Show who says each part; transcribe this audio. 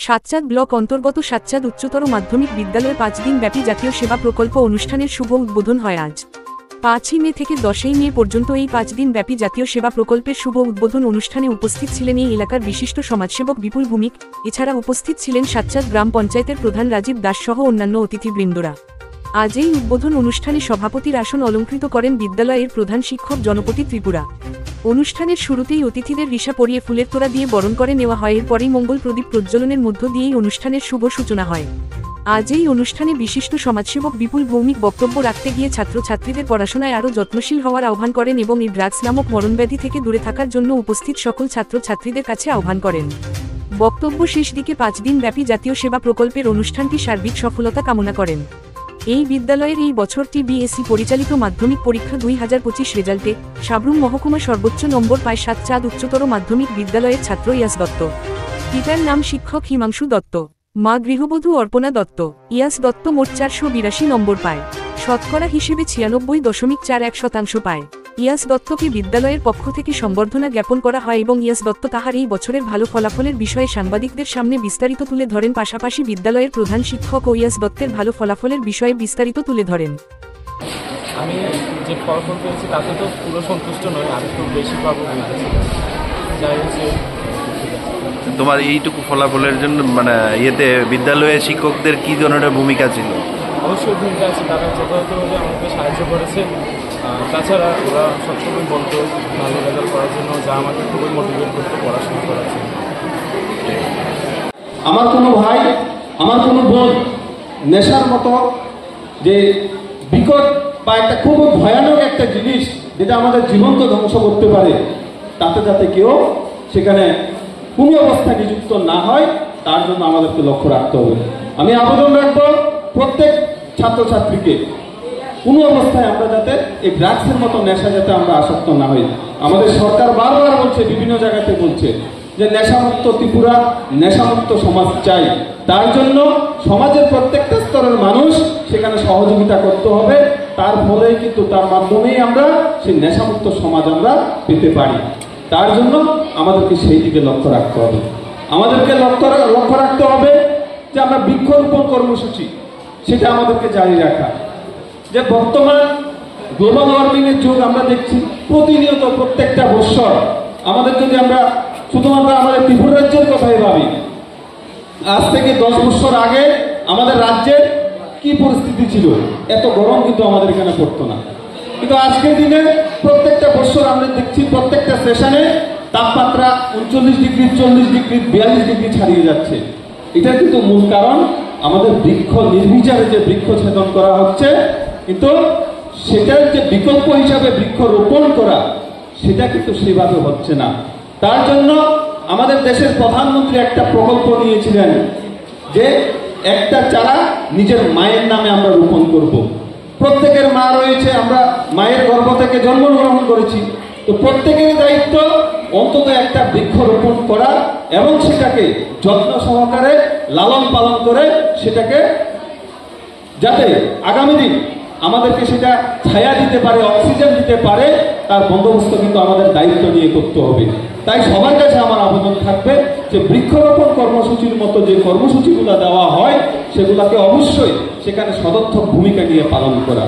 Speaker 1: Satchand block অন্তর্গত সাতচাঁদ উচ্চতর মাধ্যমিক বিদ্যালয়ে 5 দিন ব্যাপী জাতীয় সেবা প্রকল্প অনুষ্ঠানের শুভ উদ্বোধন হয় আজ 5ই মে থেকে 10ই মে পর্যন্ত এই 5 দিন ব্যাপী জাতীয় সেবা প্রকল্পের শুভ উদ্বোধন অনুষ্ঠানে উপস্থিত ছিলেন এই এলাকার বিশিষ্ট সমাজসেবক বিপুল ভূমিক। এছাড়া উপস্থিত ছিলেন সাতচাঁদ গ্রাম পঞ্চায়েতের প্রধান রাজীব দাস সহ অন্যান্য অতিথিবৃন্দরা। আজ এই উদ্বোধন অনুষ্ঠানে সভাপতির আসন অলঙ্কৃত করেন বিদ্যালয়ের প্রধান শিক্ষক জনপতি ত্রিপুরা। অনুষ্ঠানের শুরুতেই অতিথিদের রিশা পরিয়ে ফুলের তোড়া দিয়ে বরণ করে নেওয়া হয়। এরপরেই মঙ্গল প্রদীপ প্রজ্বলনের মধ্য দিয়েই অনুষ্ঠানের শুভ সূচনা হয়। আজ এই অনুষ্ঠানে বিশিষ্ট সমাজসেবক বিপুল ভৌমিক বক্তব্য রাখতে গিয়ে ছাত্রছাত্রীদের পড়াশোনায় আরও যত্নশীল হওয়ার আহ্বান করেন এবং এই ড্রাগস নামক মরণব্যাধি থেকে দূরে থাকার জন্য উপস্থিত সকল ছাত্রছাত্রীদের কাছে আহ্বান করেন। বক্তব্য শেষ দিকে 5 দিন ব্যাপী জাতীয় সেবা প্রকল্পের অনুষ্ঠানটি সার্বিক সফলতা কামনা করেন। এই বিদ্যালয়ের এই বছরটি বিএসসি পরিচালিত মাধ্যমিক পরীক্ষা 2025 রেজাল্টে সাবরুম মহকুমা সর্বোচ্চ নম্বর পায় সাতচাঁদ উচ্চতর মাধ্যমিক বিদ্যালয়ের ছাত্র ইয়াস দত্ত। পিতার নাম শিক্ষক হিমাংশু দত্ত, মা গৃহবধূ অর্পণা দত্ত। ইয়াস দত্ত মোট 482 নম্বর পায়, শতকরা হিসেবে 96.41% পায়। ইয়াস দত্তকে বিদ্যালয়ের পক্ষ থেকে সংবর্ধনা জ্ঞাপন করা হয় এবং ইয়াস দত্ত তাহার এই বছরের ভালো ফলাফলের বিষয়ে সাংবাদিকদের সামনে বিস্তারিত তুলে ধরেন। পাশাপাশি বিদ্যালয়ের প্রধান শিক্ষক ও ইয়াস দত্তের ভালো ফলাফলের বিষয়ে বিস্তারিত তুলে ধরেন।
Speaker 2: আমি যে ফলাফল পেয়েছি তাতে তো পুরো সন্তুষ্ট নয়, আর একটু বেশি পাবো যাই হচ্ছে।
Speaker 3: তোমার এইটুকু ফলাফলের জন্য মানে বিদ্যালয়ের শিক্ষকদের কি ধরনের ভূমিকা ছিল?
Speaker 2: অবশ্যই ভূমিকা আছে, তারা যথাযথভাবে আমাকে সাহায্য করেছে। তাছাড়া ওরা সবসময় বলতো ভালো রেজাল্ট করার জন্য, যা আমাকে খুবই মোটিভেট করতে পড়াশোনা করার জন্য।
Speaker 4: আমার কোনো ভাই, আমার কোনো বোন নেশার মতো যে বিকট বা একটা খুব ভয়ানক একটা জিনিস যেটা আমাদের জীবনকে ধ্বংস করতে পারে, তাতে যাতে কেউ সেখানে কোনো অবস্থায় নিযুক্ত না হয় তার জন্য আমাদেরকে লক্ষ্য রাখতে হবে। আমি আবেদন রাখবো প্রত্যেক ছাত্রছাত্রীকে, কোনো অবস্থায় আমরা যাতে এই ড্রাগসের মতো নেশা যাতে আমরা আসক্ত না হই। আমাদের সরকার বারবার বলছে, বিভিন্ন জায়গাতে বলছে যে নেশামুক্ত ত্রিপুরা, নেশামুক্ত সমাজ চাই। তার জন্য সমাজের প্রত্যেকটা স্তরের মানুষ সেখানে সহযোগিতা করতে হবে। তার ফলেই কিন্তু, তার মাধ্যমেই আমরা সেই নেশামুক্ত সমাজ আমরা পেতে পারি। তার জন্য আমাদেরকে সেই দিকে লক্ষ্য রাখতে হবে। আমাদেরকে লক্ষ্য রাখতে হবে যে আমরা বৃক্ষরোপণ কর্মসূচি সেটা আমাদেরকে জারি রাখা। যে বর্তমান গ্লোবাল ওয়ার্মিংয়ের যুগ আমরা দেখছি, প্রতিনিয়ত প্রত্যেকটা বৎসর আমাদের, যদি আমরা শুধুমাত্র আমাদের ত্রিপুরা রাজ্যের কথাই ভাবি, আজ থেকে 10 বছর আগে আমাদের রাজ্যের কি পরিস্থিতি ছিল, এত গরম কিন্তু আমাদের এখানে পড়তো না। কিন্তু আজকের দিনে প্রত্যেকটা বছর আমরা দেখছি প্রত্যেকটা সেশনে তাপমাত্রা 39 ডিগ্রি, 40 ডিগ্রি, 42 ডিগ্রি ছাড়িয়ে যাচ্ছে। এটা কিন্তু মূল কারণ আমাদের বৃক্ষ নির্বিচারে যে বৃক্ষ ছেদন করা হচ্ছে, কিন্তু সেটার যে বিকল্প হিসাবে বৃক্ষ রোপণ করা, সেটা কিন্তু সেভাবে হচ্ছে না। তার জন্য আমাদের দেশের প্রধানমন্ত্রী একটা প্রকল্প নিয়েছিলেন যে একটা চারা নিজের মায়ের নামে আমরা রোপণ করব। প্রত্যেকের মা রয়েছে, আমরা মায়ের গর্ভ থেকে জন্মগ্রহণ করেছি, তো প্রত্যেকের দায়িত্ব অন্তত একটা বৃক্ষ রোপণ করা এবং সেটাকে যত্ন সহকারে লালন পালন করে সেটাকে যাতে আগামী দিন আমাদেরকে সেটা ছায়া দিতে পারে, অক্সিজেন দিতে পারে, তার বন্দোবস্ত কিন্তু আমাদের দায়িত্ব নিয়ে করতে হবে। তাই সবার কাছে আমার আবেদন থাকবে যে বৃক্ষরোপণ কর্মসূচির মতো যে কর্মসূচিগুলো দেওয়া হয় সেগুলোকে অবশ্যই সেখানে সদর্থক ভূমিকা নিয়ে পালন করা।